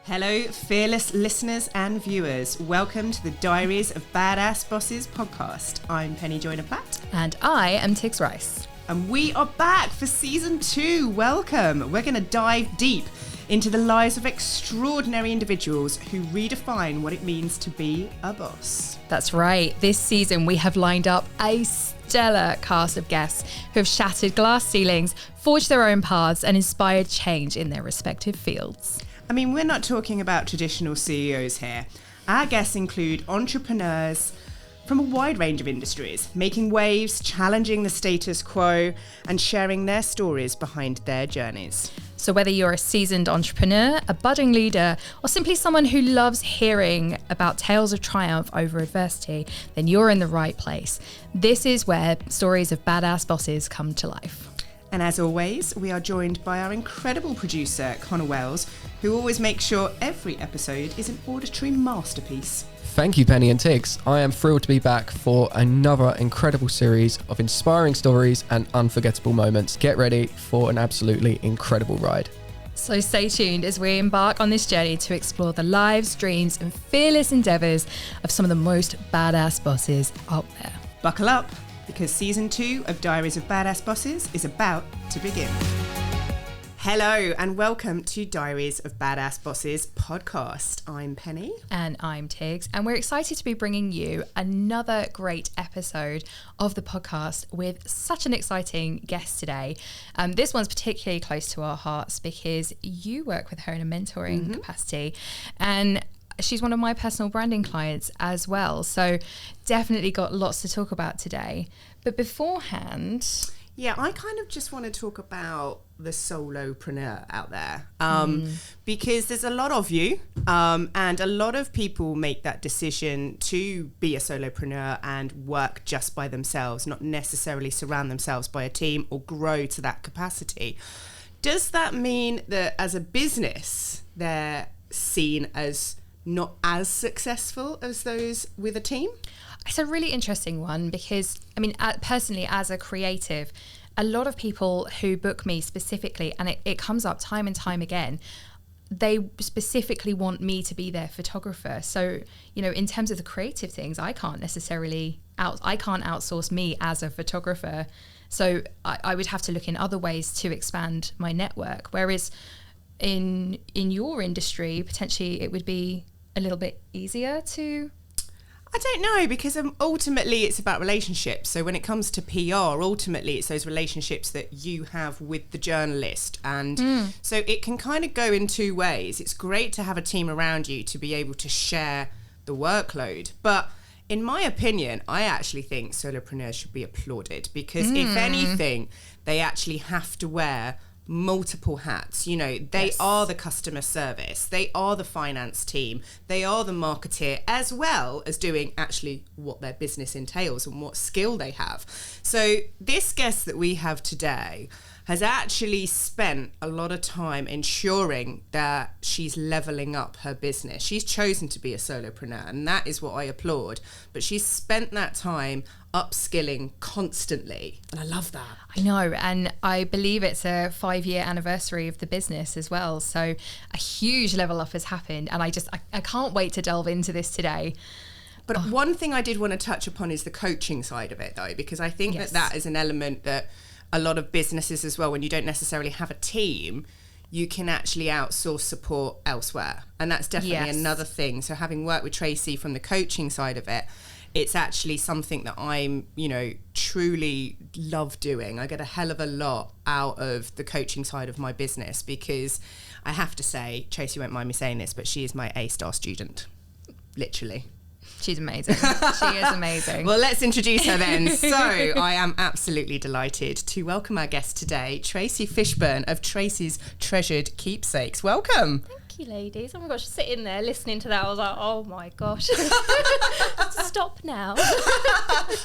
Hello, fearless listeners and viewers. Welcome to the Diaries of Badass Bosses podcast. I'm Joyner-Platt. And I am Tigz. And we are back for season 2. Welcome. We're going to dive deep into the lives of extraordinary individuals who redefine what it means to be a boss. That's right. This season we have lined up a stellar cast of guests who have shattered glass ceilings, forged their own paths, and inspired change in their respective fields. I mean, we're not talking about traditional CEOs here. Our guests include entrepreneurs from a wide range of industries, making waves, challenging the status quo, and sharing their stories behind their journeys. So whether you're a seasoned entrepreneur, a budding leader, or simply someone who loves hearing about tales of triumph over adversity, then you're in the right place. This is where stories of badass bosses come to life. And as always, we are joined by our incredible producer, Connor Wells, who always makes sure every episode is an auditory masterpiece. Thank you, Penny and Tigz. I am thrilled to be back for another incredible series of inspiring stories and unforgettable moments. Get ready for an absolutely incredible ride. So stay tuned as we embark on this journey to explore the lives, dreams, and fearless endeavors of some of the most badass bosses out there. Buckle up, because season 2 of Diaries of Badass Bosses is about to begin. Hello and welcome to Diaries of Badass Bosses podcast. I'm Penny. And I'm Tigz. And we're excited to be bringing you another great episode of the podcast with such an exciting guest today. This one's particularly close to our hearts because you work with her in a mentoring capacity. And she's one of my personal branding clients as well. So definitely got lots to talk about today. But beforehand... Yeah, I kind of just want to talk about the solopreneur out there because there's a lot of you and a lot of people make that decision to be a solopreneur and work just by themselves, not necessarily surround themselves by a team or grow to that capacity. Does that mean that as a business, they're seen as not as successful as those with a team? It's a really interesting one because, I mean, personally, as a creative, a lot of people who book me specifically, and it comes up time and time again, they specifically want me to be their photographer. So, you know, in terms of the creative things, I can't outsource me as a photographer. So I would have to look in other ways to expand my network. Whereas in your industry, potentially it would be a little bit easier to... I don't know, because ultimately it's about relationships. So when it comes to PR, ultimately it's those relationships that you have with the journalist. And so it can kind of go in two ways. It's great to have a team around you to be able to share the workload. But in my opinion, I actually think solopreneurs should be applauded because if anything, they actually have to wear multiple hats. You know, they are the customer service, they are the finance team, they are the marketeer, as well as doing actually what their business entails and what skill they have. So this guest that we have today has actually spent a lot of time ensuring that she's leveling up her business. She's chosen to be a solopreneur, and that is what I applaud. But she's spent that time upskilling constantly, and I love that. I know, and I believe it's a 5-year anniversary of the business as well. So a huge level up has happened, and I can't wait to delve into this today. But one thing I did want to touch upon is the coaching side of it, though, because I think that is an element that a lot of businesses as well, when you don't necessarily have a team, you can actually outsource support elsewhere. And that's definitely another thing. So having worked with Tracy from the coaching side of it, it's actually something that I'm, truly love doing. I get a hell of a lot out of the coaching side of my business because I have to say, Tracy won't mind me saying this, but she is my A-star student, literally. She's amazing. She is amazing. Well, let's introduce her then. So I am absolutely delighted to welcome our guest today, Tracy Fishburn of Tracy's Treasured Keepsakes. Welcome. Thank you, ladies. Oh my gosh, sitting there listening to that, I was like, oh my gosh. Stop now.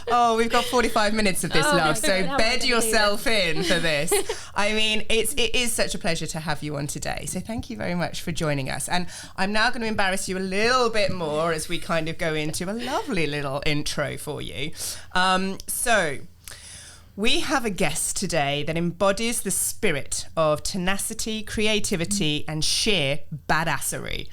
Oh, we've got 45 minutes of this, love. So bed yourself in for this. I mean, it is such a pleasure to have you on today. So thank you very much for joining us. And I'm now going to embarrass you a little bit more as we kind of go into a lovely little intro for you. So We have a guest today that embodies the spirit of tenacity, creativity, and sheer badassery.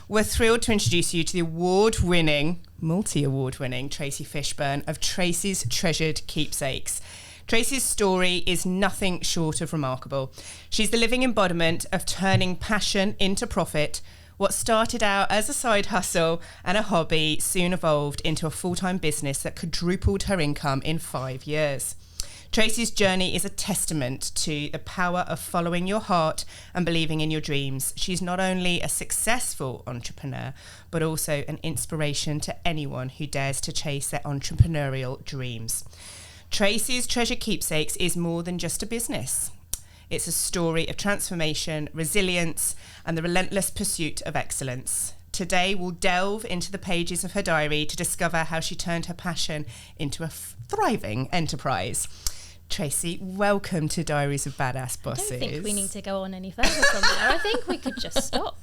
We're thrilled to introduce you to the multi-award winning Tracy Fishburn of Tracy's treasured keepsakes. Tracy's story is nothing short of remarkable. She's the living embodiment of turning passion into profit. What started out as a side hustle and a hobby soon evolved into a full-time business that quadrupled her income in 5 years. Tracy's journey is a testament to the power of following your heart and believing in your dreams. She's not only a successful entrepreneur, but also an inspiration to anyone who dares to chase their entrepreneurial dreams. Tracy's Treasured Keepsakes is more than just a business. It's a story of transformation, resilience, and the relentless pursuit of excellence. Today, we'll delve into the pages of her diary to discover how she turned her passion into a thriving enterprise. Tracy, welcome to Diaries of Badass Bosses. I don't think we need to go on any further from there. I think we could just stop.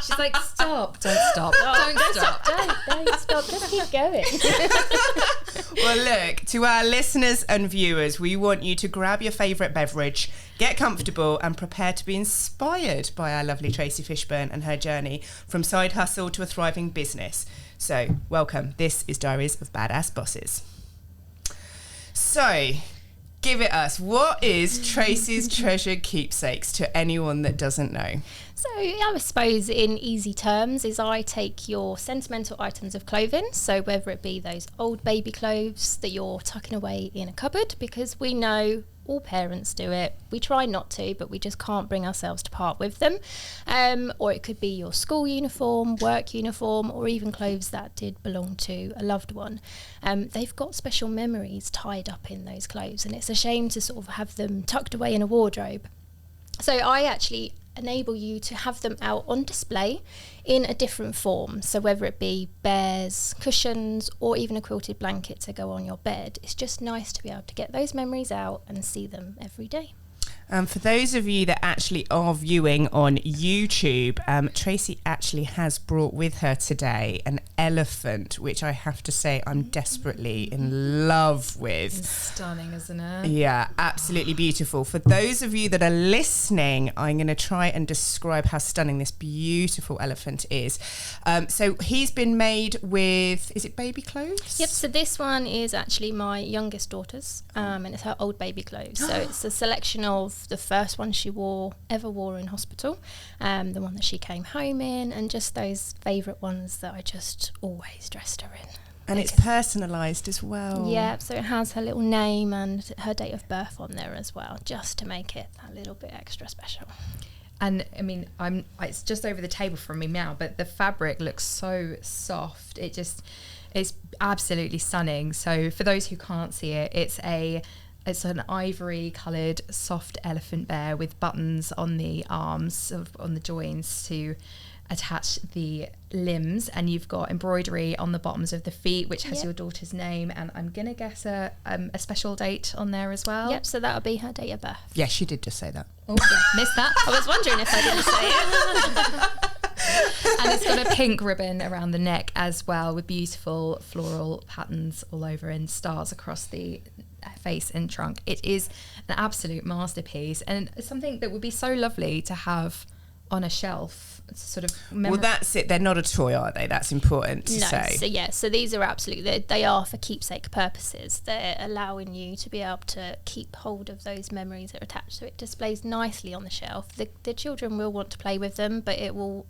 She's like, stop, don't stop, don't stop. Don't stop, just keep going. Well, look, to our listeners and viewers, we want you to grab your favourite beverage, get comfortable and prepare to be inspired by our lovely Tracy Fishburn and her journey from side hustle to a thriving business. So, welcome. This is Diaries of Badass Bosses. So, give it us. What is Tracy's Treasured Keepsakes to anyone that doesn't know? So I suppose in easy terms is I take your sentimental items of clothing, so whether it be those old baby clothes that you're tucking away in a cupboard, because we know all parents do it. We try not to, but we just can't bring ourselves to part with them. Or it could be your school uniform, work uniform, or even clothes that did belong to a loved one. They've got special memories tied up in those clothes, and it's a shame to sort of have them tucked away in a wardrobe. So I actually enable you to have them out on display in a different form. So whether it be bears, cushions, or even a quilted blanket to go on your bed, it's just nice to be able to get those memories out and see them every day. For those of you that actually are viewing on YouTube, Tracy actually has brought with her today an elephant, which I have to say I'm desperately in love with. It's stunning, isn't it? Yeah, absolutely beautiful. For those of you that are listening, I'm going to try and describe how stunning this beautiful elephant is. So he's been made with, is it baby clothes? Yep, so this one is actually my youngest daughter's, and it's her old baby clothes. So it's a selection of the first one she ever wore in hospital, the one that she came home in, and just those favourite ones that I just always dressed her in. And it's personalised as well. Yeah, so it has her little name and her date of birth on there as well, just to make it that little bit extra special. And I mean, it's just over the table from me now, but the fabric looks so soft. It's absolutely stunning. So for those who can't see it, it's an ivory coloured soft elephant bear with buttons on the arms, on the joints to attach the limbs, and you've got embroidery on the bottoms of the feet, which has your daughter's name, and I'm gonna guess a special date on there as well. Yep, so that'll be her date of birth. Yes, she did just say that. Oh, missed that. I was wondering if I didn't say it. And it's got a pink ribbon around the neck as well, with beautiful floral patterns all over and stars across the face and trunk. It is an absolute masterpiece, and something that would be so lovely to have on a shelf, sort of well, that's it. They're not a toy, are they? That's important to say. So these are absolutely, they are for keepsake purposes. They're allowing you to be able to keep hold of those memories that are attached, so it displays nicely on the shelf. The children will want to play with them, but it will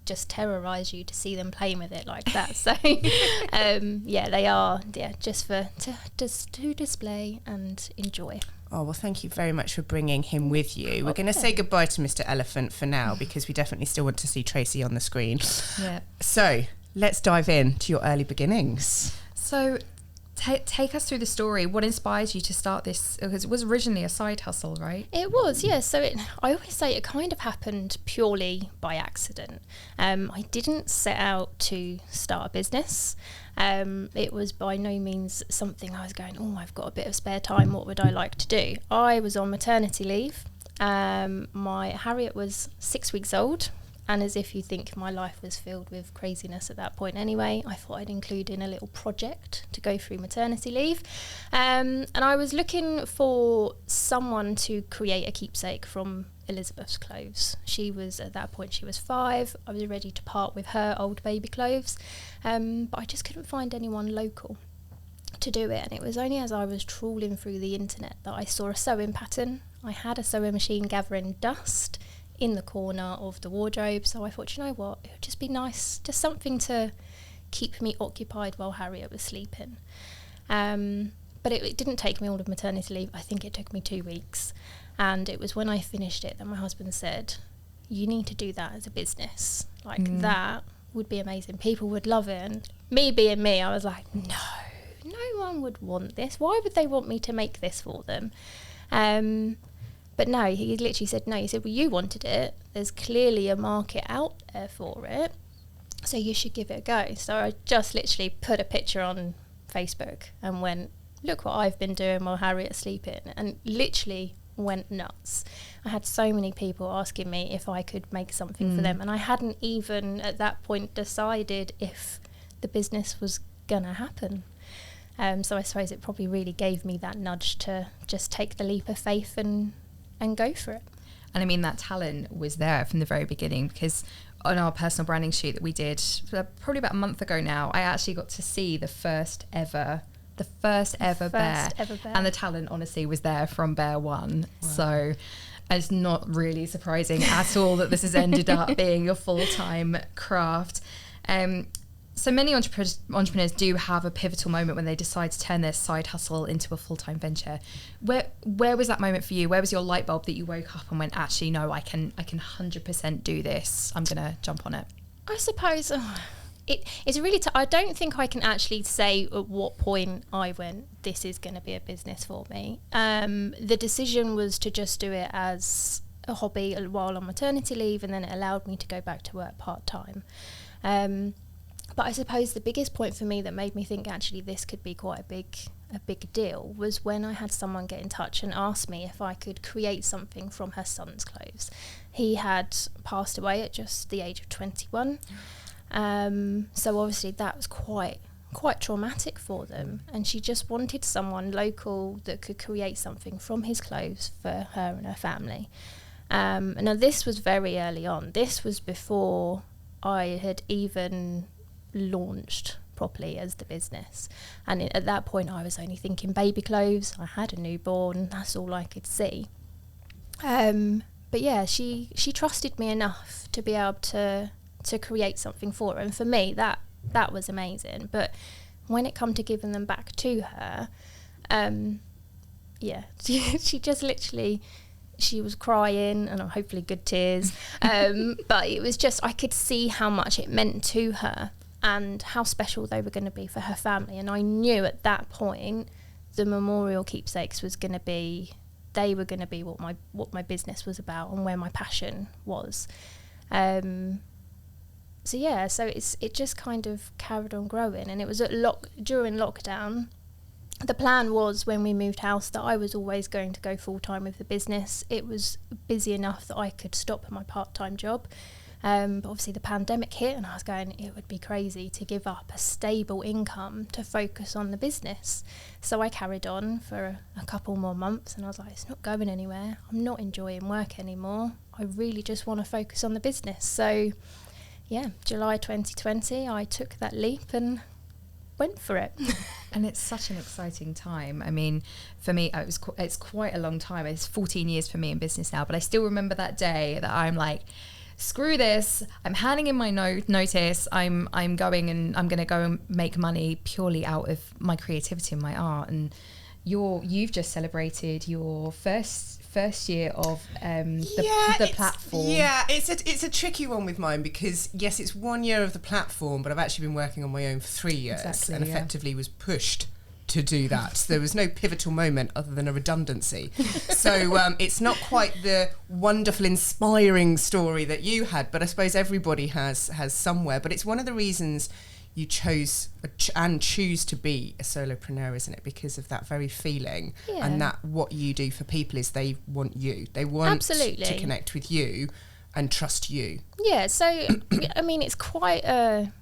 just terrorize you to see them playing with it like that. So they are just to display and enjoy. Oh, well, thank you very much for bringing him with you. We're going to say goodbye to Mr. Elephant for now, because we definitely still want to see Tracy on the screen. Yeah. So let's dive in to your early beginnings. So take us through the story. What inspired you to start this? Because it was originally a side hustle, right? It was, yeah. So I always say it kind of happened purely by accident. I didn't set out to start a business. It was by no means something I was going, I've got a bit of spare time, what would I like to do? I was on maternity leave. My Harriet was 6 weeks old. and as if you think my life was filled with craziness at that point anyway, I thought I'd include in a little project to go through maternity leave. And I was looking for someone to create a keepsake from Elizabeth's clothes. She was, at that point, she was 5. I was ready to part with her old baby clothes, but I just couldn't find anyone local to do it. And it was only as I was trawling through the internet that I saw a sewing pattern. I had a sewing machine gathering dust in the corner of the wardrobe, so I thought, you know what, it would just be nice, just something to keep me occupied while Harriet was sleeping. But it didn't take me all of maternity leave. I think it took me 2 weeks. And it was when I finished it that my husband said, you need to do that as a business. Like, that would be amazing. People would love it. And me being me, I was like, no one would want this. Why would they want me to make this for them? But no, he literally said no. He said, well, you wanted it. There's clearly a market out there for it, so you should give it a go. So I just literally put a picture on Facebook and went, look what I've been doing while Harriet's sleeping, and literally went nuts. I had so many people asking me if I could make something for them, and I hadn't even at that point decided if the business was gonna happen. So I suppose it probably really gave me that nudge to just take the leap of faith and go for it. And I mean, that talent was there from the very beginning, because on our personal branding shoot that we did probably about a month ago now, I actually got to see the first ever bear. And the talent honestly was there from bear one. Wow. So it's not really surprising at all that this has ended up being your full-time craft. So many entrepreneurs do have a pivotal moment when they decide to turn their side hustle into a full-time venture. Where was that moment for you? Where was your light bulb that you woke up and went, actually, no, I can 100% do this. I'm going to jump on it. I suppose it's really I don't think I can actually say at what point I went, this is going to be a business for me. The decision was to just do it as a hobby while on maternity leave, and then it allowed me to go back to work part-time. But I suppose the biggest point for me that made me think actually this could be quite a big deal was when I had someone get in touch and ask me if I could create something from her son's clothes. He had passed away at just the age of 21. So obviously that was quite traumatic for them, and she just wanted someone local that could create something from his clothes for her and her family. Now this was very early on. This was before I had even launched properly as the business, and at that point I was only thinking baby clothes. I had a newborn, that's all I could see. But yeah, she trusted me enough to be able to create something for her, and for me that was amazing. But when it come to giving them back to her, she just literally, she was crying, and hopefully good tears, but it was just, I could see how much it meant to her and how special they were going to be for her family. And I knew at that point the memorial keepsakes was going to be, they were going to be what my business was about and where my passion was. So it just kind of carried on growing, and it was during lockdown. The plan was, when we moved house, that I was always going to go full-time with the business. It was busy enough that I could stop my part-time job. But obviously the pandemic hit, and I was going, it would be crazy to give up a stable income to focus on the business. So I carried on for a couple more months, and I was like, it's not going anywhere. I'm not enjoying work anymore. I really just want to focus on the business. So yeah, July 2020, I took that leap and went for it. And it's such an exciting time. I mean, for me, it's quite a long time. It's 14 years for me in business now, but I still remember that day that I'm like, screw this, I'm handing in my notice, I'm going, and I'm going to go and make money purely out of my creativity and my art. And you've just celebrated your first year of the platform. Yeah, it's a tricky one with mine, because yes, it's 1 year of the platform, but I've actually been working on my own for 3 years, and effectively was pushed to do that. So there was no pivotal moment other than a redundancy. So it's not quite the wonderful, inspiring story that you had, but I suppose everybody has somewhere. But it's one of the reasons you chose and choose to be a solopreneur, isn't it? Because of that very feeling, and that what you do for people is they want you. They want Absolutely. to connect with you, and trust you? Yeah, so I mean, it's quite a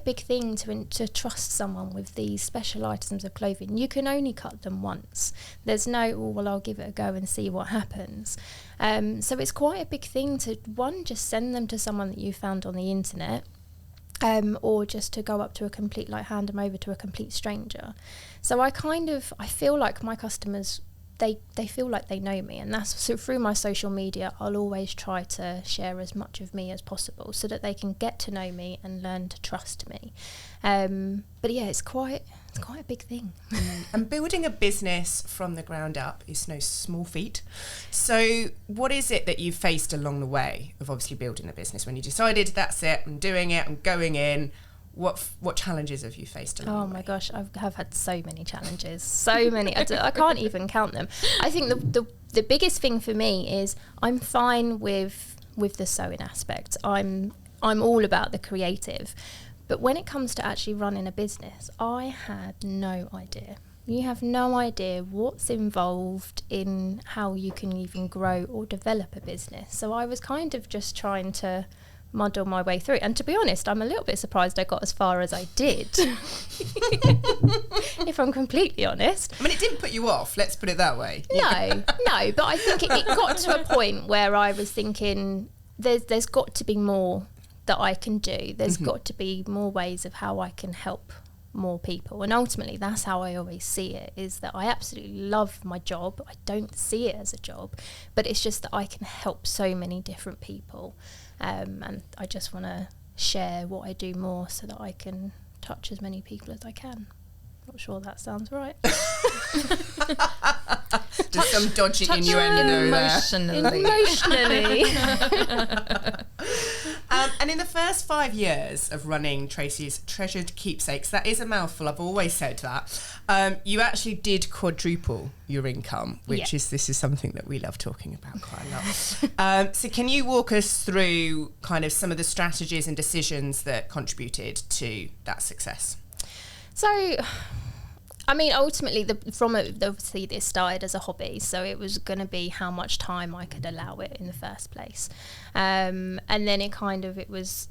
big thing to trust someone with these special items of clothing. You can only cut them once. There's no, oh, well, I'll give it a go and see what happens. So it's quite a big thing to, one, just send them to someone that you found on the internet, or just to go up to hand them over to a complete stranger. So I feel like my customers, they feel like they know me, and that's so through my social media. I'll always try to share as much of me as possible so that they can get to know me and learn to trust me. But yeah, it's quite a big thing. And building a business from the ground up is no small feat. So what is it that you faced along the way of obviously building a business when you decided that's it, I'm doing it, I'm going in? What challenges have you faced along the way? Oh my gosh, I have had so many challenges, so many. I can't even count them. I think the biggest thing for me is I'm fine with the sewing aspect. I'm all about the creative. But when it comes to actually running a business, I had no idea. You have no idea what's involved in how you can even grow or develop a business. So I was kind of just trying to muddle my way through it. And to be honest, I'm a little bit surprised I got as far as I did. If I'm completely honest. I mean, it didn't put you off, let's put it that way. No, but I think it got to a point where I was thinking there's got to be more that I can do. There's got to be more ways of how I can help more people. And ultimately, that's how I always see it, is that I absolutely love my job. I don't see it as a job, but it's just that I can help so many different people. And I just want to share what I do more so that I can touch as many people as I can. Not sure that sounds right. Just some dodgy innuendo there. Emotionally. And in the first 5 years of running Tracy's Treasured Keepsakes, that is a mouthful, I've always said that, you actually did quadruple your income, which this is something that we love talking about quite a lot. So can you walk us through kind of some of the strategies and decisions that contributed to that success? So, I mean, ultimately, obviously this started as a hobby, so it was going to be how much time I could allow it in the first place. And then it was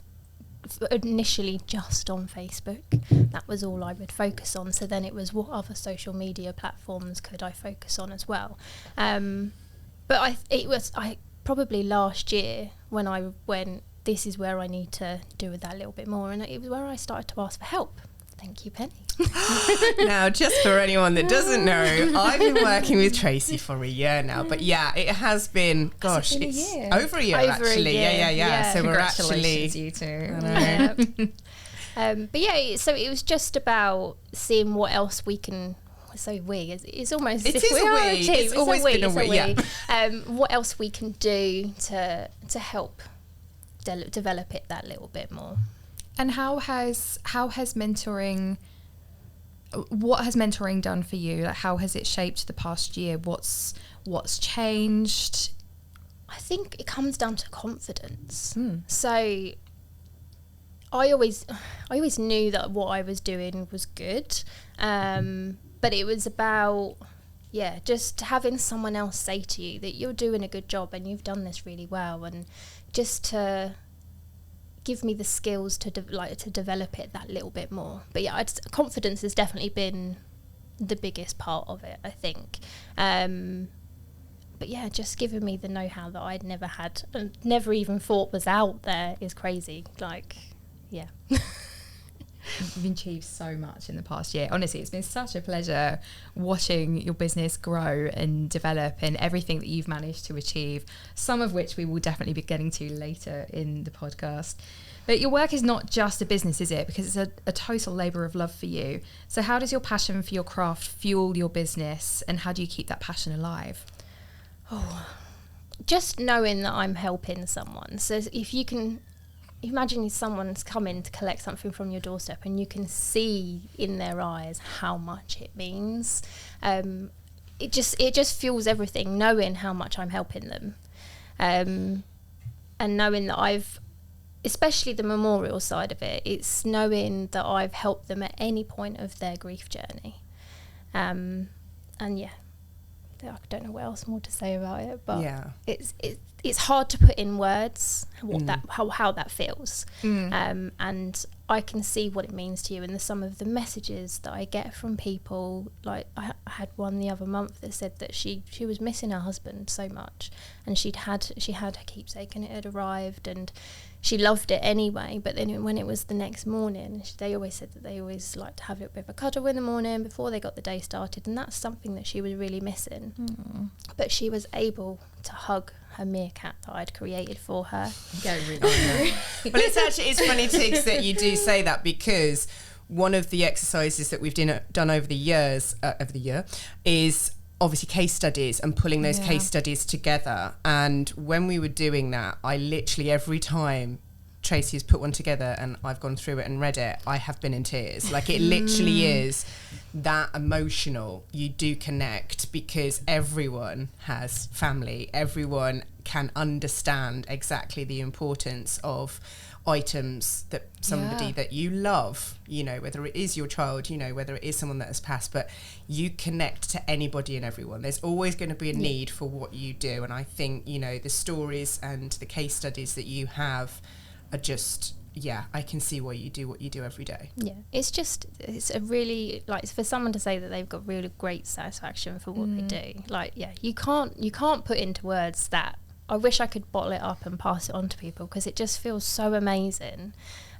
initially just on Facebook. That was all I would focus on. So then it was, what other social media platforms could I focus on as well? But it was probably last year when I went, this is where I need to do with that little bit more. And it was where I started to ask for help. Thank you, Penny. Now, just for anyone that doesn't know, I've been working with Tracy for a year now. But yeah, it has been, gosh, it's over a year actually. Yeah. So we're actually... you two. But yeah, so it was just about seeing what else we can... So we, it's almost it as is if we a are we. a team. It's always been a we, yeah. What else we can do to help develop it that little bit more. And how has mentoring, what has mentoring done for you? Like, how has it shaped the past year? What's changed? I think it comes down to confidence. So I always knew that what I was doing was good, but it was about just having someone else say to you that you're doing a good job and you've done this really well, and just to give me the skills to develop it that little bit more. But yeah, confidence has definitely been the biggest part of it, I think. But yeah, just giving me the know-how that I'd never had and never even thought was out there is crazy. Like, yeah. You've achieved so much in the past year. Honestly, it's been such a pleasure watching your business grow and develop, and everything that you've managed to achieve, some of which we will definitely be getting to later in the podcast. But your work is not just a business, is it? Because it's a total labour of love for you. So how does your passion for your craft fuel your business, and how do you keep that passion alive? Just knowing that I'm helping someone. So if you can... Imagine someone's coming to collect something from your doorstep and you can see in their eyes how much it means. It just fuels everything, knowing how much I'm helping them. And knowing that especially the memorial side of it, it's knowing that I've helped them at any point of their grief journey. And yeah, I don't know what else more to say about it, but it's hard to put in words how that feels. And I can see what it means to you, and some of the messages that I get from people. Like I had one the other month that said that she was missing her husband so much, and she had her keepsake and it had arrived and she loved it anyway, but then when it was the next morning, they always said that they always like to have a little bit of a cuddle in the morning before they got the day started, and that's something that she was really missing. But she was able to hug her meerkat that I'd created for her. Well, it's funny, Tigz, that you do say that, because one of the exercises that we've done over the year is obviously case studies and pulling those case studies together. And when we were doing that, I literally, every time Tracy has put one together and I've gone through it and read it, I have been in tears. Like, it literally is that emotional. You do connect, because everyone has family. Everyone can understand exactly the importance of items that somebody that you love, you know, whether it is your child, you know, whether it is someone that has passed, but you connect to anybody and everyone. There's always going to be a need for what you do. And I think, you know, the stories and the case studies that you have are just, I can see why you do what you do every day. Yeah, it's a really, like, for someone to say that they've got really great satisfaction for what they do, like, you can't put into words that. I wish I could bottle it up and pass it on to people, because it just feels so amazing.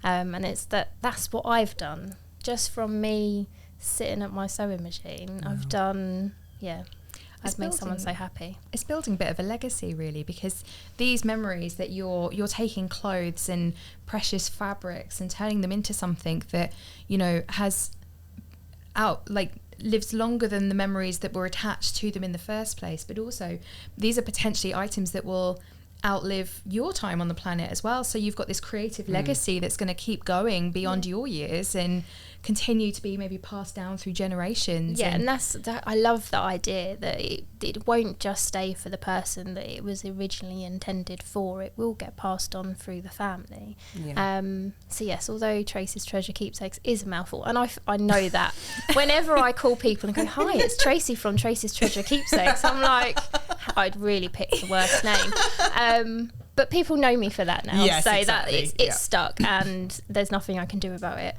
And it's that's what I've done. Just from me sitting at my sewing machine, I've done, I've made someone so happy. It's building a bit of a legacy, really, because these memories that you're taking clothes and precious fabrics and turning them into something that, you know, lives longer than the memories that were attached to them in the first place. But also, these are potentially items that will outlive your time on the planet as well. So you've got this creative legacy that's going to keep going beyond your years and continue to be maybe passed down through generations. And that's that. I love the idea that it won't just stay for the person that it was originally intended for. It will get passed on through the family. So yes, although Tracy's Treasure Keepsakes is a mouthful, and I know that whenever I call people and go, "Hi, it's Tracy from Tracy's Treasure Keepsakes," I'm like, I'd really picked the worst name. But people know me for that now, so exactly. That it's stuck, and there's nothing I can do about it.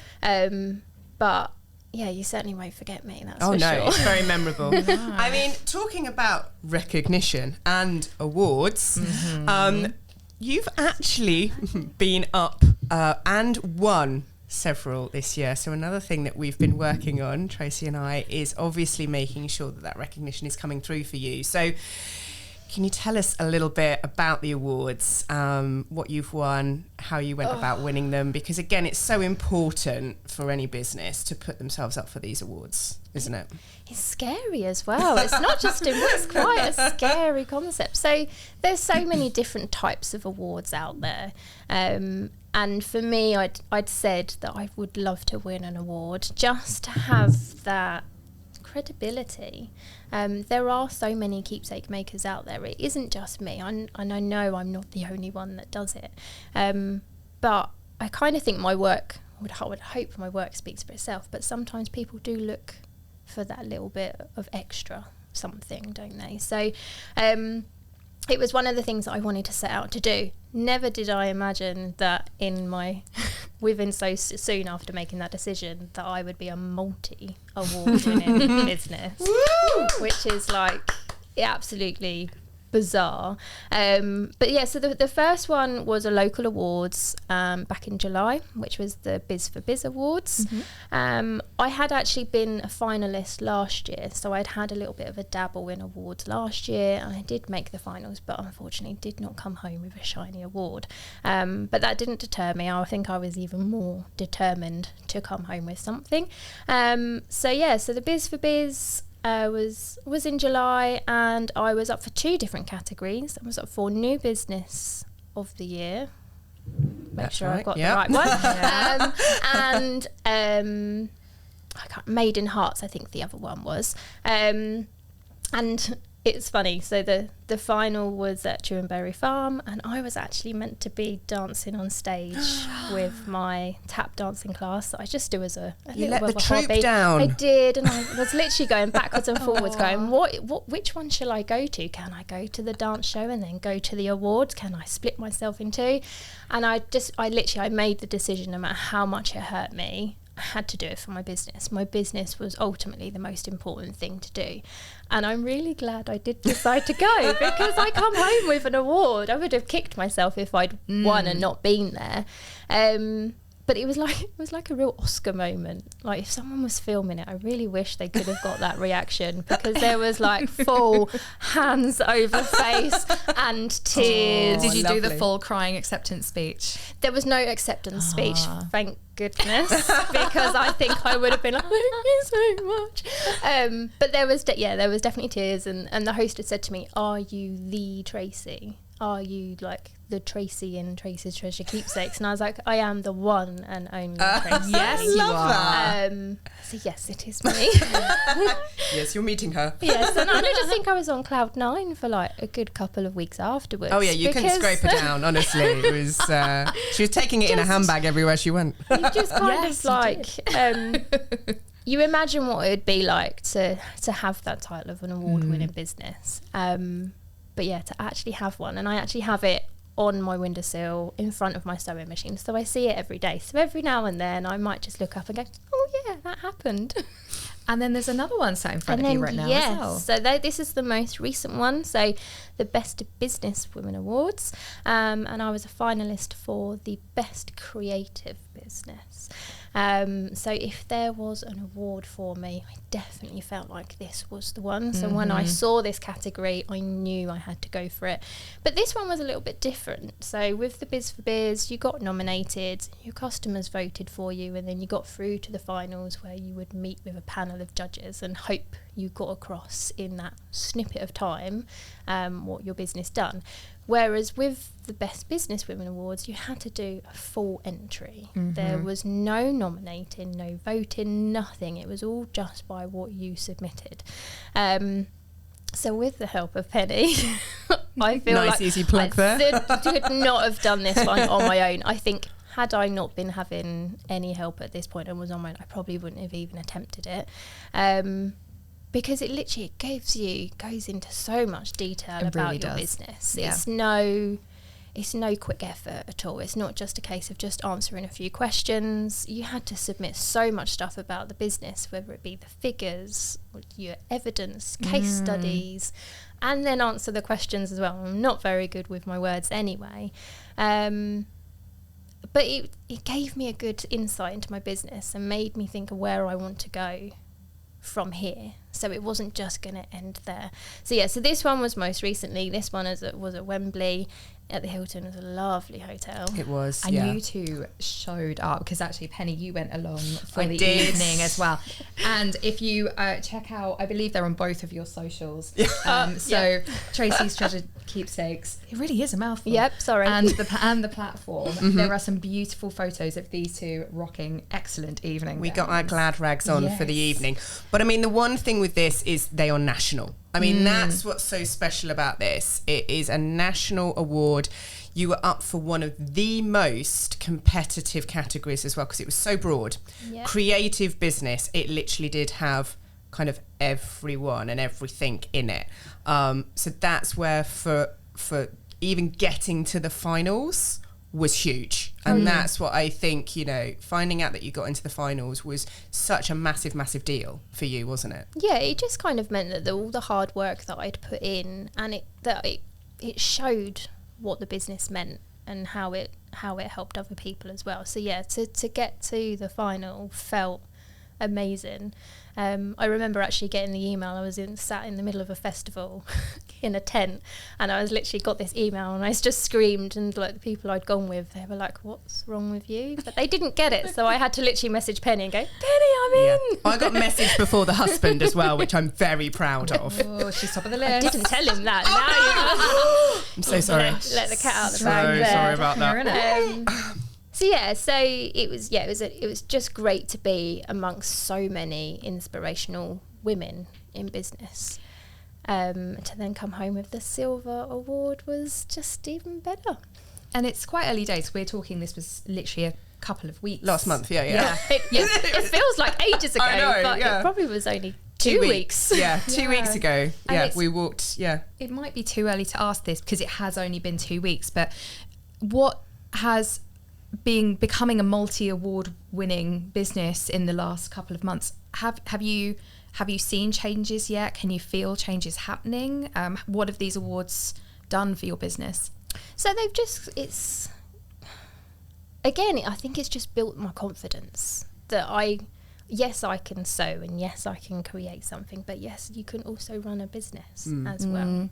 But you certainly won't forget me. That's for sure. It's very memorable. I mean, talking about recognition and awards, you've actually been up and won several this year. So another thing that we've been working on, Tracy and I, is obviously making sure that recognition is coming through for you. So can you tell us a little bit about the awards, what you've won, how you went about winning them? Because again, it's so important for any business to put themselves up for these awards, isn't it? It's scary as well. It's not just it's quite a scary concept. So there's so many different types of awards out there. And for me, I'd said that I would love to win an award just to have that credibility. There are so many keepsake makers out there. It isn't just me, and I know I'm not the only one that does it. But I kind of think my work, I would hope my work speaks for itself, but sometimes people do look for that little bit of extra something, don't they? So it was one of the things that I wanted to set out to do. Never did I imagine that within so soon after making that decision, that I would be a multi-award winning business. Woo! Which is like absolutely bizarre. But yeah, so the first one was a local awards back in July, which was the Biz for Biz Awards. I had actually been a finalist last year, so I'd had a little bit of a dabble in awards last year, and I did make the finals, but unfortunately did not come home with a shiny award. But that didn't deter me. I think I was even more determined to come home with something. So the Biz for Biz was in July, and I was up for 2 different categories. I was up for New Business of the Year. Make sure I got the right one. And Made in Hearts, I think the other one was. And it's funny. So the final was at Chewinberry Farm, and I was actually meant to be dancing on stage with my tap dancing class that I just do as a You little let bit the of a troop hobby. down. I did, and I was literally going backwards and forwards, going, which one shall I go to? Can I go to the dance show and then go to the awards? Can I split myself in two? And I made the decision, no matter how much it hurt me, I had to do it for my business. My business was ultimately the most important thing to do. And I'm really glad I did decide to go, because I come home with an award. I would have kicked myself if I'd won and not been there. But it was like a real Oscar moment. Like, if someone was filming it, I really wish they could have got that reaction, because there was like full hands over face and tears. Did you do the lovely. full crying acceptance speech? There was no acceptance speech, thank goodness, because I think I would have been like, thank you so much. But there was definitely tears, and the host had said to me, "Are you the Tracy? Are you like the Tracy in Tracy's Treasure Keepsakes?" And I was like, "I am the one and only Tracy." Yes, you are. So yes, it is me. Yes, you're meeting her. Yes, and I just think I was on cloud 9 for like a good couple of weeks afterwards. Oh yeah, you couldn't scrape her down, honestly. It was she was taking it in a handbag everywhere she went. You just kind Yes, of like you imagine what it would be like to have that title of an award-winning business. But yeah, to actually have one, and I actually have it on my windowsill in front of my sewing machine, so I see it every day. So every now and then I might just look up and go, "Oh yeah, that happened." And then there's another one sat in front of you right now as well. So this is the most recent one, so the Best Business Women Awards, and I was a finalist for the Best Creative Business. So if there was an award for me, I definitely felt like this was the one. So when I saw this category, I knew I had to go for it. But this one was a little bit different. So with the Biz for Biz, you got nominated, your customers voted for you, and then you got through to the finals, where you would meet with a panel of judges and hope you got across in that snippet of time what your business done. Whereas with the Best Business Women Awards, you had to do a full entry. There was no nominating, no voting, nothing. It was all just by what you submitted. So with the help of Penny, I feel Nice, like easy plug there. could not have done this one on my own. I think had I not been having any help at this point and was on my own, I probably wouldn't have even attempted it. Because it literally goes into so much detail about really your does. business. Yeah. It's no quick effort at all. It's not just a case of just answering a few questions. You had to submit so much stuff about the business, whether it be the figures, your evidence, case studies, and then answer the questions as well. I'm not very good with my words anyway. But it gave me a good insight into my business and made me think of where I want to go from here. So it wasn't just going to end there. So yeah, so this one was most recently. This one was at Wembley at the Hilton. It was a lovely hotel. It was, And yeah. you two showed up, because actually, Penny, you went along for I the did. evening as well. And if you check out, I believe they're on both of your socials. Tracy's Treasure Keepsakes. It really is a mouthful. Yep, sorry. And the platform. There are some beautiful photos of these two rocking excellent evening. We got our glad rags on for the Yes. evening. But I mean, the one thing with this is they are national. I mean, that's what's so special about this. It is a national award. You were up for one of the most competitive categories as well, because it was so broad. Yep. Creative business, it literally did have kind of everyone and everything in it. So that's where for even getting to the finals was huge. And that's what I think, finding out that you got into the finals was such a massive, massive deal for you, wasn't it? Yeah, it just kind of meant that all the hard work that I'd put in, and it showed what the business meant and how it helped other people as well. So yeah, to get to the final felt amazing. I remember actually getting the email. I was sat in the middle of a festival in a tent, and I was literally got this email, and I just screamed, and like the people I'd gone with, they were like, "What's wrong with you?" But they didn't get it, so I had to literally message Penny and go, "Penny, I'm in." I got messaged before the husband as well, which I'm very proud of. Oh, she's top of the I list. didn't tell him that. Now I'm so sorry. let the cat out of the So bag there. sorry about that. So it was just great to be amongst so many inspirational women in business. To then come home with the silver award was just even better. And it's quite early days. We're talking, this was literally a couple of weeks. Last month, yeah. It feels like ages ago, I know, but yeah. it probably was only 2 weeks. Yeah, 2 weeks ago. Yeah, we walked, It might be too early to ask this because it has only been 2 weeks, but what has becoming a multi-award winning business in the last couple of months, have you seen changes yet? Can you feel changes happening? What have these awards done for your business? So I think it's just built my confidence that yes, I can sew, and yes, I can create something, but yes, you can also run a business as well.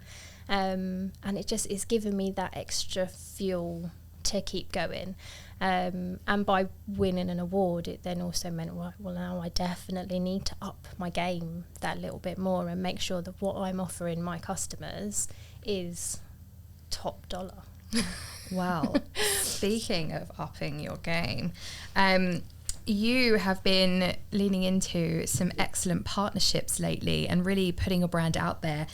And it's given me that extra fuel to keep going. And by winning an award, it then also meant, well, now I definitely need to up my game that little bit more and make sure that what I'm offering my customers is top dollar. Wow. Speaking of upping your game, you have been leaning into some excellent partnerships lately and really putting your brand out there.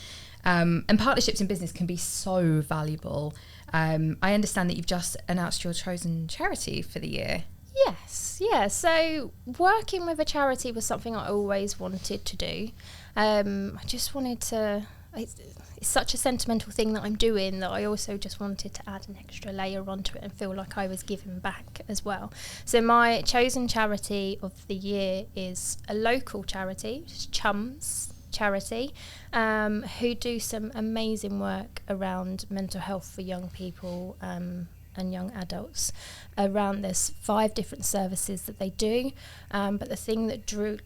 And partnerships in business can be so valuable. I understand that you've just announced your chosen charity for the year. Yes, yeah. So working with a charity was something I always wanted to do. I just wanted to... It's such a sentimental thing that I'm doing that I also just wanted to add an extra layer onto it and feel like I was giving back as well. So my chosen charity of the year is a local charity, which is Chums charity, who do some amazing work around mental health for young people and young adults. There's 5 different services that they do, but the thing that drew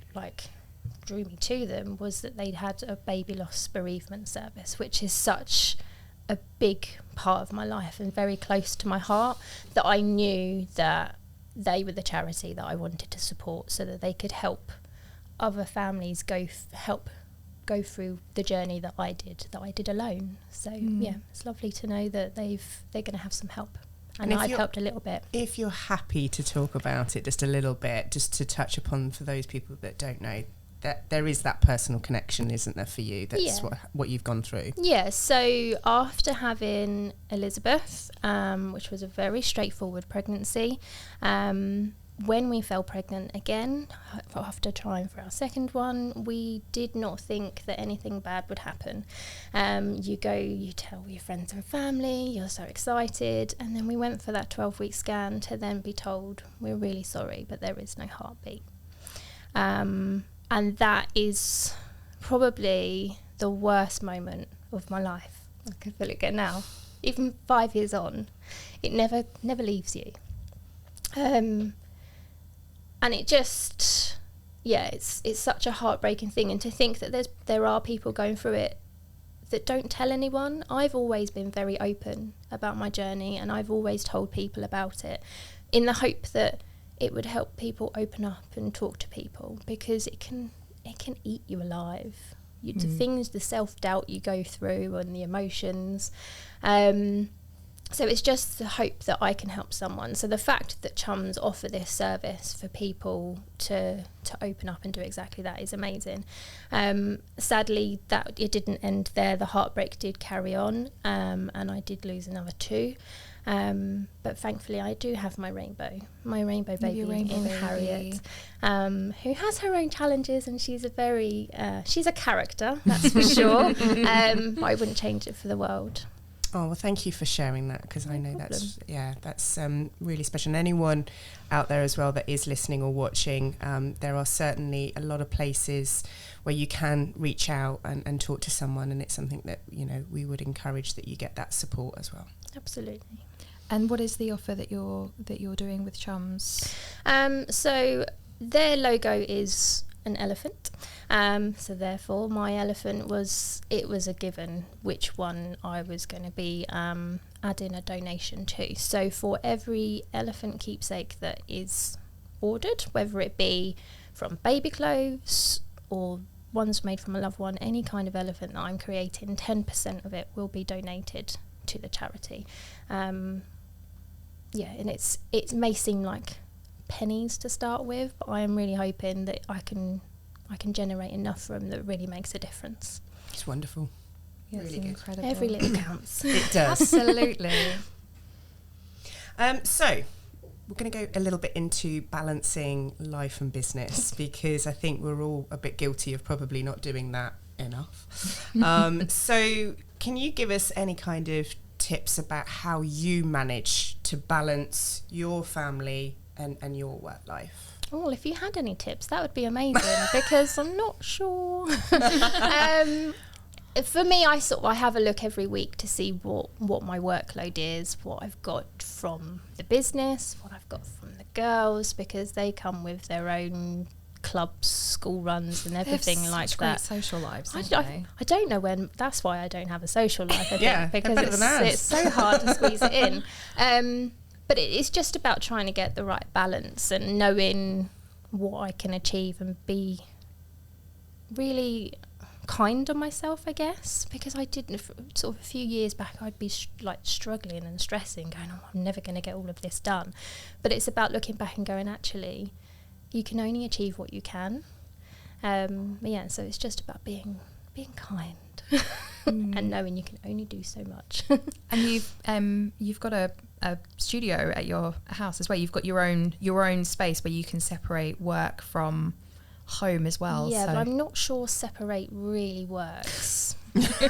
me to them was that they'd had a baby loss bereavement service, which is such a big part of my life and very close to my heart, that I knew that they were the charity that I wanted to support so that they could help other families go through the journey that I did alone. So yeah, it's lovely to know that they're going to have some help. And I've helped a little bit. If you're happy to talk about it just a little bit, just to touch upon for those people that don't know, that there is that personal connection, isn't there, for you? That's what you've gone through. Yeah, so after having Elizabeth, which was a very straightforward pregnancy, when we fell pregnant again, after trying for our second one, we did not think that anything bad would happen. You tell your friends and family, you're so excited, and then we went for that 12-week scan to then be told, we're really sorry, but there is no heartbeat. And that is probably the worst moment of my life. I can feel it again now. Even 5 years on, it never leaves you. And it just, it's such a heartbreaking thing. And to think that there are people going through it that don't tell anyone. I've always been very open about my journey, and I've always told people about it in the hope that it would help people open up and talk to people, because it can eat you alive. The things, the self-doubt you go through and the emotions. So it's just the hope that I can help someone. So the fact that Chums offer this service for people to open up and do exactly that is amazing. Sadly, that it didn't end there. The heartbreak did carry on, and I did lose another 2. But thankfully I do have my rainbow baby in Harriet, who has her own challenges, and she's a character, that's for sure. But I wouldn't change it for the world. Oh, well, thank you for sharing that, because I know that's really special. And anyone out there as well that is listening or watching, there are certainly a lot of places where you can reach out and talk to someone, and it's something that, we would encourage that you get that support as well. Absolutely. And what is the offer that you're doing with Chums? So their logo is an elephant. So therefore my elephant was a given which one I was going to be adding a donation to. So for every elephant keepsake that is ordered, whether it be from baby clothes or ones made from a loved one, any kind of elephant that I'm creating, 10% of it will be donated to the charity. And it may seem like pennies to start with, but I am really hoping that I can generate enough for them that really makes a difference. It's wonderful. Yeah, really it's good. incredible. Every little counts. It does. Absolutely. So we're going to go a little bit into balancing life and business, because I think we're all a bit guilty of probably not doing that enough. So can you give us any kind of tips about how you manage to balance your family and your work life? Well, if you had any tips, that would be amazing, because I'm not sure. For me, I have a look every week to see what my workload is, what I've got from the business, what I've got from the girls, because they come with their own clubs, school runs and everything like that. Great social lives, don't they? I don't know when. That's why I don't have a social life, I Yeah, think, they're better because than ours. it's so hard to squeeze it in. But it's just about trying to get the right balance and knowing what I can achieve and be really kind on myself, I guess, because I didn't, sort of a few years back, I'd be struggling and stressing, going, oh, I'm never going to get all of this done. But it's about looking back and going, actually, you can only achieve what you can. So it's just about being kind and knowing you can only do so much. And you've got a studio at your house as well. You've got your own space where you can separate work from home as well. Yeah, so. but I'm not sure separate really works. So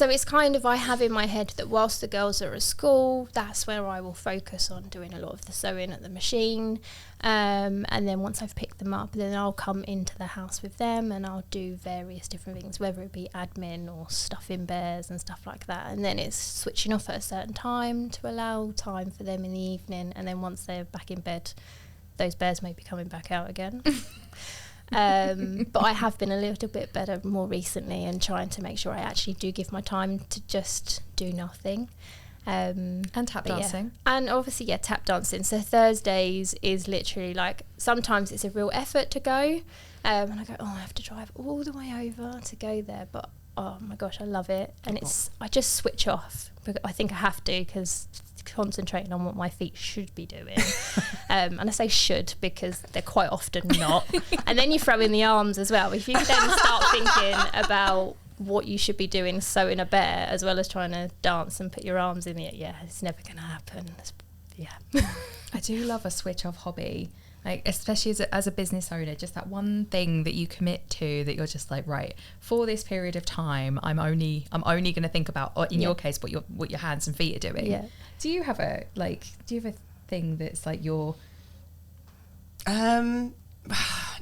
it's kind of, I have in my head that whilst the girls are at school, that's where I will focus on doing a lot of the sewing at the machine, and then once I've picked them up, then I'll come into the house with them and I'll do various different things, whether it be admin or stuffing bears and stuff like that, and then it's switching off at a certain time to allow time for them in the evening, and then once they're back in bed, those bears may be coming back out again. But I have been a little bit better more recently and trying to make sure I actually do give my time to just do nothing. And tap dancing. Yeah. And obviously, tap dancing. So Thursdays is literally like, sometimes it's a real effort to go. And I go, I have to drive all the way over to go there. But oh my gosh, I love it. And I just switch off. I think I have to, because concentrating on what my feet should be doing. And I say should because they're quite often not. And then you throw in the arms as well. If you then start thinking about what you should be doing, sewing a bear as well as trying to dance and put your arms in it, it's never going to happen. I do love a switch off hobby, like especially as a business owner, just that one thing that you commit to, that you're just like, right, for this period of time, I'm only going to think about, or in your case, what your hands and feet are doing. Do you have a thing that's like your No,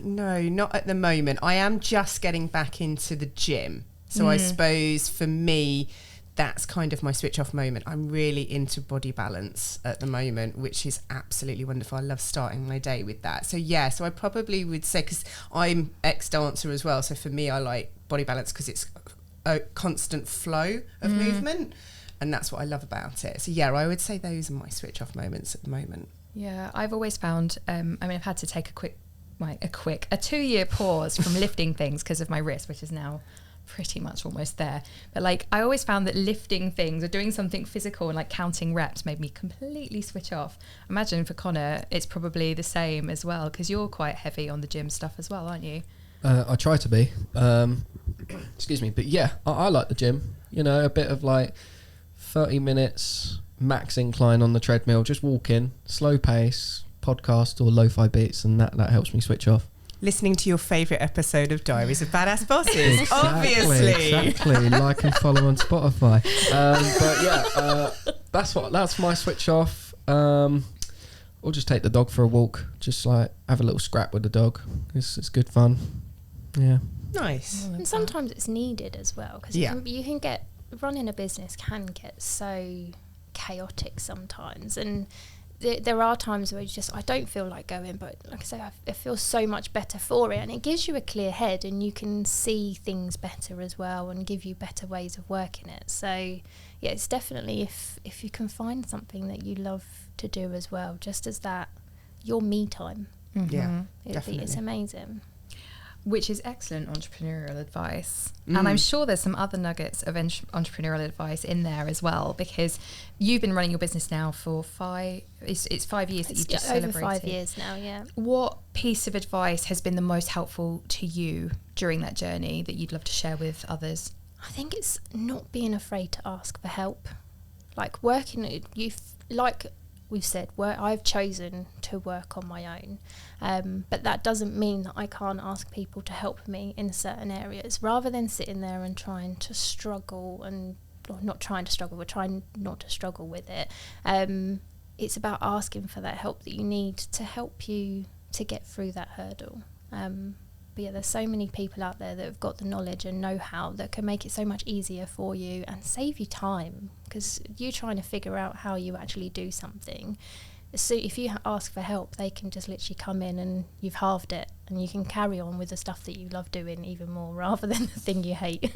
not at the moment. I am just getting back into the gym, so I suppose for me that's kind of my switch off moment. I'm really into body balance at the moment, which is absolutely wonderful. I love starting my day with that. So I probably would say, because I'm ex-dancer as well, so for me I like body balance because it's a constant flow of movement, and that's what I love about it. So I would say those are my switch off moments at the moment. Yeah, I've always found, I've had to take a 2-year pause from lifting things because of my wrist, which is now pretty much almost there. But like, I always found that lifting things or doing something physical and like counting reps made me completely switch off. Imagine for Connor, it's probably the same as well, because you're quite heavy on the gym stuff as well, aren't you? I try to be. Excuse me. But I like the gym. A bit of like 30 minutes max incline on the treadmill, just walking, slow pace, podcast or lo-fi beats, and that helps me switch off. Listening to your favourite episode of Diaries of Badass Bosses, obviously. Exactly. Like and follow on Spotify. That's my switch off. Or just take the dog for a walk. Just like have a little scrap with the dog. It's good fun. Yeah. Nice. And sometimes it's needed as well, because you can get, running a business can get so chaotic sometimes, and there are times where I don't feel like going, but like I say, I feel so much better for it, and it gives you a clear head and you can see things better as well and give you better ways of working it. So it's definitely, if you can find something that you love to do as well, just as that your me time, Yeah, definitely. it's amazing. Which is excellent entrepreneurial advice. And I'm sure there's some other nuggets of entrepreneurial advice in there as well, because you've been running your business now for it's 5 years that you've just celebrated. Over 5 years now, yeah. What piece of advice has been the most helpful to you during that journey that you'd love to share with others? I think it's not being afraid to ask for help. Like we've said, I've chosen to work on my own, but that doesn't mean that I can't ask people to help me in certain areas, rather than sitting there and trying to struggle or not trying to struggle, but trying not to struggle with it. It's about asking for that help that you need to help you to get through that hurdle. But yeah, there's so many people out there that have got the knowledge and know-how that can make it so much easier for you and save you time, because you're trying to figure out how you actually do something. So if you ask for help, they can just literally come in and you've halved it, and you can carry on with the stuff that you love doing even more, rather than the thing you hate.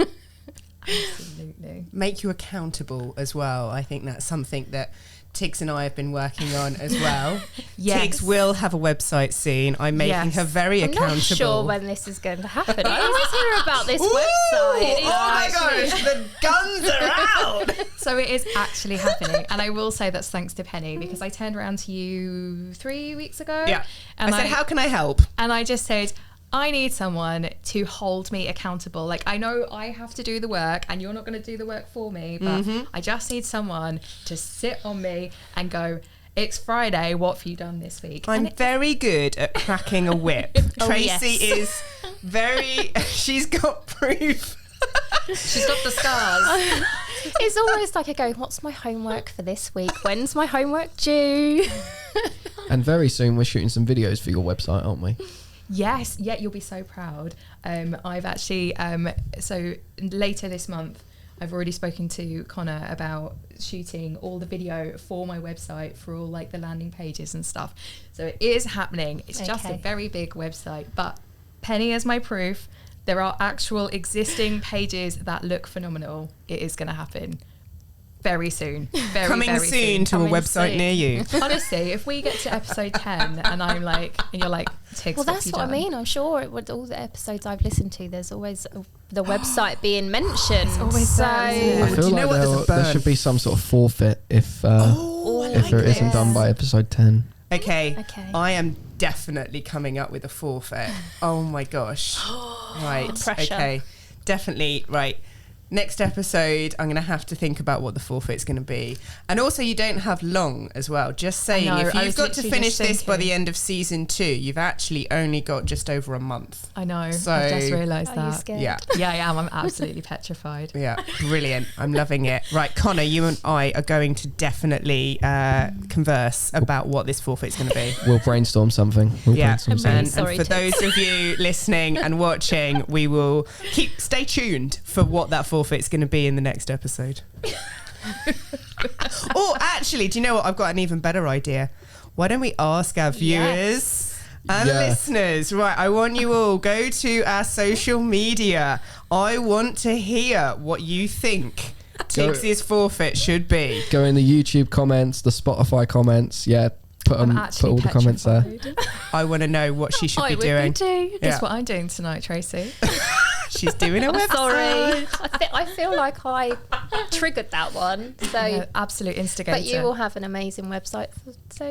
Absolutely. Make you accountable as well. I think that's something that Tigz and I have been working on as well. Yes. Tigz will have a website soon. I'm making her very accountable. I'm not sure when this is going to happen. I always hear about this website. Oh my gosh, the guns are out. So it is actually happening. And I will say that's thanks to Penny, because I turned around to you 3 weeks ago. Yeah. And I said, how can I help? And I just said, I need someone to hold me accountable. Like, I know I have to do the work and you're not going to do the work for me, but I just need someone to sit on me and go, it's Friday, what have you done this week? I'm very good at cracking a whip. Tracy is very, she's got proof. She's got the scars. It's almost like I go, what's my homework for this week? When's my homework due? And very soon we're shooting some videos for your website, aren't we? Yes, yeah, you'll be so proud. I've actually, so later this month, I've already spoken to Connor about shooting all the video for my website, for all like the landing pages and stuff. So it is happening. It's just a very big website, but Penny is my proof. There are actual existing pages that look phenomenal. It is going to happen. Very soon. Coming soon to a website near you. Honestly, if we get to episode 10 and I'm like, and you're like, Tigz, well, that's what I mean. I'm sure with all the episodes I've listened to, there's always the website being mentioned. It's always so. I feel like there should be some sort of forfeit if it isn't done by episode 10. Okay. I am definitely coming up with a forfeit. Oh my gosh. Right. The pressure. Okay. Definitely. Right. Next episode, I'm going to have to think about what the forfeit's going to be. And also, you don't have long as well. Just saying, if you've got to finish this by the end of season 2, you've actually only got just over a month. I know. So, I've just realised that. You scared? Yeah. Yeah, I am. I'm absolutely petrified. Yeah, brilliant. I'm loving it. Right, Connor, you and I are going to definitely converse about what this forfeit's going to be. We'll brainstorm something. And for those of you listening and watching, we will stay tuned for what that forfeit's going to be in the next episode. Or actually, do you know what? I've got an even better idea. Why don't we ask our viewers and listeners? Right, I want you all go to our social media. I want to hear what you think Tigz's forfeit should be. Go in the YouTube comments, the Spotify comments. Yeah, put all the comments there. I want to know what she should be doing. That's what I'm doing tonight, Tracy. She's doing a website. Sorry. I feel like I triggered that one. So absolute instigator. But you will have an amazing website. So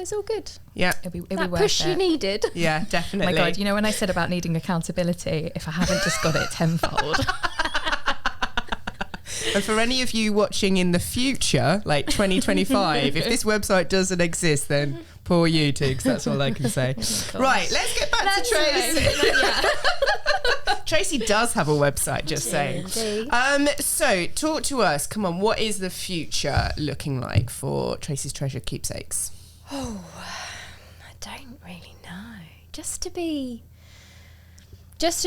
it's all good. Yeah. It'll be that worth push it. you needed. Yeah, definitely. My God, you know when I said about needing accountability, if I haven't just got it tenfold. And for any of you watching in the future, like 2025, if this website doesn't exist, then poor you, Tigz. That's all I can say. Right, let's get back to Tracy. Tracy does have a website, just saying. So talk to us. Come on, what is the future looking like for Tracy's Treasure Keepsakes? Oh, I don't really know. Just to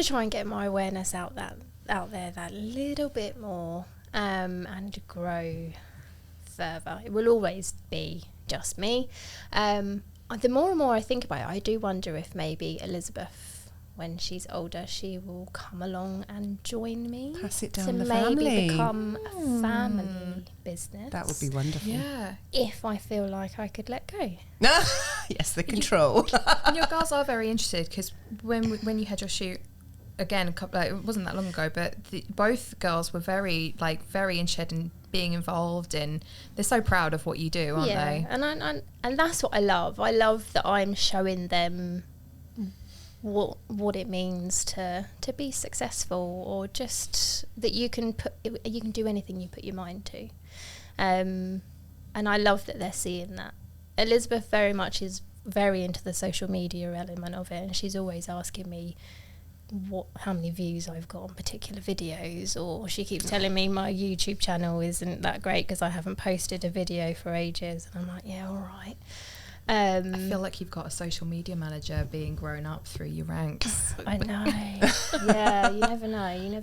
try and get my awareness out there that little bit more, and grow further. It will always be just me. The more and more I think about it, I do wonder if maybe Elizabeth, when she's older, she will come along and join me. Pass it down to the maybe family. become a family business. That would be wonderful. Yeah. If I feel like I could let go. Yes, the control. And your girls are very interested, because when you had your shoot again, it wasn't that long ago, but both girls were very interested in being involved, and they're so proud of what you do, aren't they? And that's what I love. I love that I'm showing them what it means to be successful, or just that you can do anything you put your mind to. And I love that they're seeing that. Elizabeth very much is very into the social media element of it, and she's always asking me how many views I've got on particular videos, or she keeps telling me my YouTube channel isn't that great because I haven't posted a video for ages, and I'm like, yeah, all right. I feel like you've got a social media manager being grown up through your ranks. I know. Yeah, you never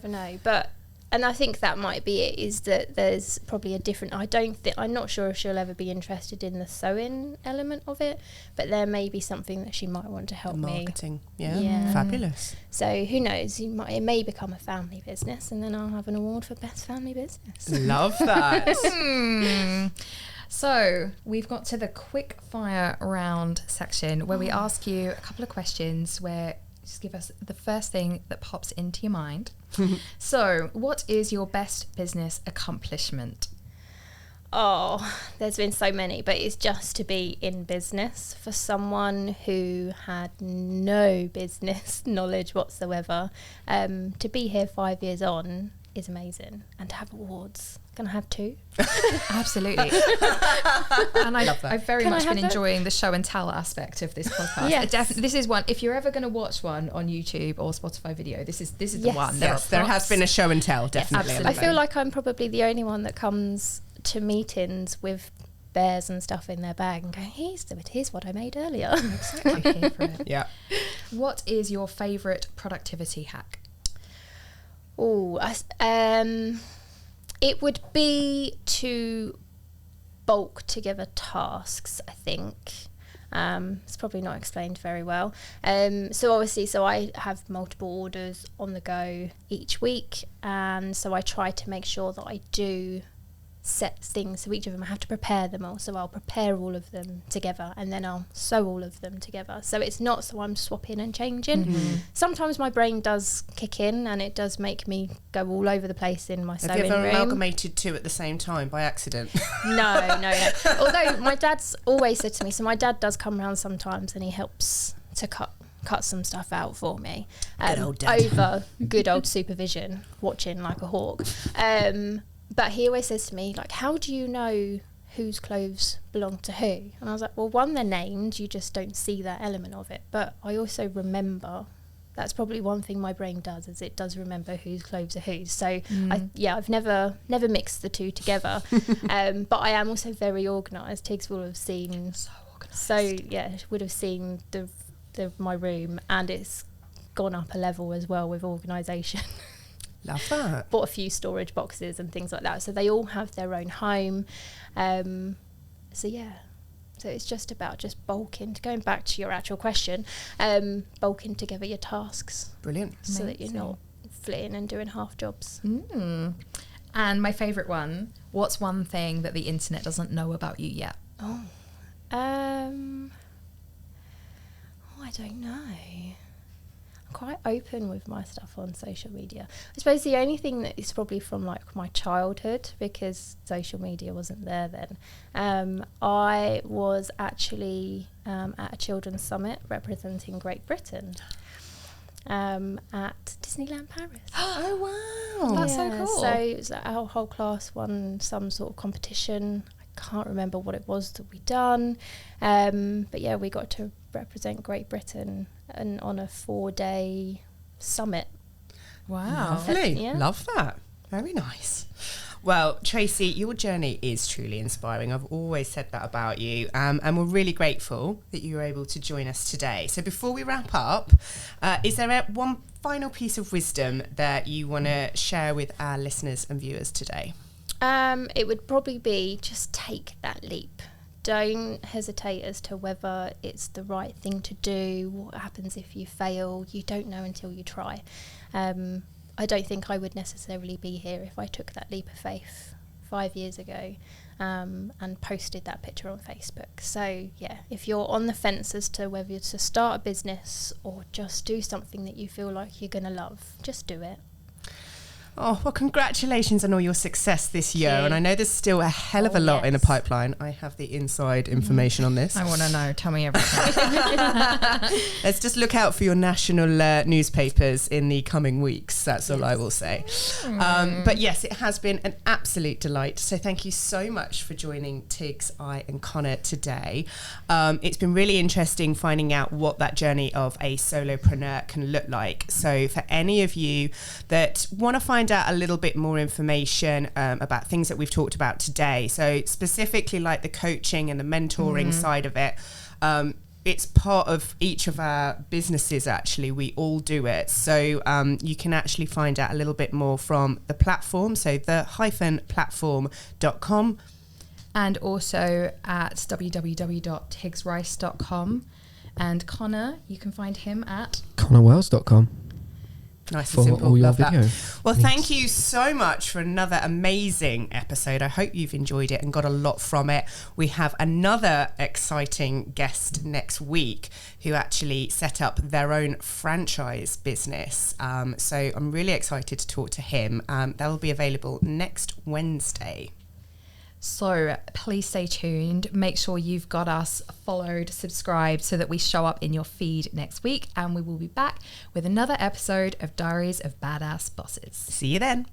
know. But and I think that might be it, is that there's probably a different, I'm not sure if she'll ever be interested in the sewing element of it, but there may be something that she might want to help me. Marketing, yeah. Fabulous. So who knows, it may become a family business, and then I'll have an award for best family business. Love that. So we've got to the quick fire round section where we ask you a couple of questions where just give us the first thing that pops into your mind. So, what is your best business accomplishment? Oh, there's been so many, but it's just to be in business for someone who had no business knowledge whatsoever. To be here 5 years on is amazing, and to have awards. Can I have 2? Absolutely. And I've very much been enjoying the show and tell aspect of this podcast. Yes. This is one, if you're ever going to watch one on YouTube or Spotify video, this is the one. Yes, there has been a show and tell, definitely. Yes, I feel like I'm probably the only one that comes to meetings with bears and stuff in their bag and going, here's what I made earlier. Exactly. Here for it. Yeah. What is your favourite productivity hack? It would be to bulk together tasks, I think. It's probably not explained very well. So I have multiple orders on the go each week, and so I try to make sure that I do set things, so each of them I have to prepare them all, so I'll prepare all of them together and then I'll sew all of them together, so it's not so I'm swapping and changing. Sometimes my brain does kick in and it does make me go all over the place in my sewing room. Have you ever amalgamated 2 at the same time by accident? No. Although my dad's always said to me, so my dad does come around sometimes and he helps to cut some stuff out for me, Good old dad. over good old supervision, watching like a hawk. But he always says to me, like, how do you know whose clothes belong to who? And I was like, well, one, they're named, you just don't see that element of it. But I also remember, that's probably one thing my brain does, is it does remember whose clothes are whose. So, I've never mixed the 2 together. But I am also very organised. Tigz will have seen, would have seen my room, and it's gone up a level as well with organisation. Love that. Bought a few storage boxes and things like that, so they all have their own home. So it's just about bulking, going back to your actual question, bulking together your tasks. Brilliant. So that you're not flitting and doing half jobs. And my favourite one, what's one thing that the internet doesn't know about you yet? I don't know. Quite open with my stuff on social media. I suppose the only thing that is probably from like my childhood, because social media wasn't there then, I was actually at a children's summit representing Great Britain at Disneyland Paris. Oh wow, that's so cool. So it was our whole class won some sort of competition. Can't remember what it was that we done, but yeah, we got to represent Great Britain and on a 4-day summit. Wow. Lovely. Yeah. Love that. Very nice. Well, Tracy, your journey is truly inspiring. I've always said that about you, and we're really grateful that you were able to join us today. So before we wrap up, is there one final piece of wisdom that you want to share with our listeners and viewers today? It would probably be just take that leap. Don't hesitate as to whether it's the right thing to do. What happens if you fail? You don't know until you try. I don't think I would necessarily be here if I took that leap of faith 5 years ago, and posted that picture on Facebook. So yeah, if you're on the fence as to whether to start a business or just do something that you feel like you're going to love, just do it. Oh, well, congratulations on all your success this year. Thank you. And I know there's still a hell of a lot in the pipeline. I have the inside information on this. I want to know. Tell me everything. Let's just look out for your national newspapers in the coming weeks. That's all I will say. But yes, it has been an absolute delight. So thank you so much for joining Tigz, I and Connor today. It's been really interesting finding out what that journey of a solopreneur can look like. So for any of you that want to find out a little bit more information about things that we've talked about today, so specifically like the coaching and the mentoring side of it, it's part of each of our businesses. Actually, we all do it, so you can actually find out a little bit more from the platform, so the-platform.com, and also at www.tigzrice.com. And Connor, you can find him at connorwells.com. Nice for and simple. all your Love video. that. Well, thank you so much for another amazing episode. I hope you've enjoyed it and got a lot from it. We have another exciting guest next week who actually set up their own franchise business. So I'm really excited to talk to him. That will be available next Wednesday. So please stay tuned. Make sure you've got us followed, subscribed, so that we show up in your feed next week. And we will be back with another episode of Diaries of Badass Bosses. See you then.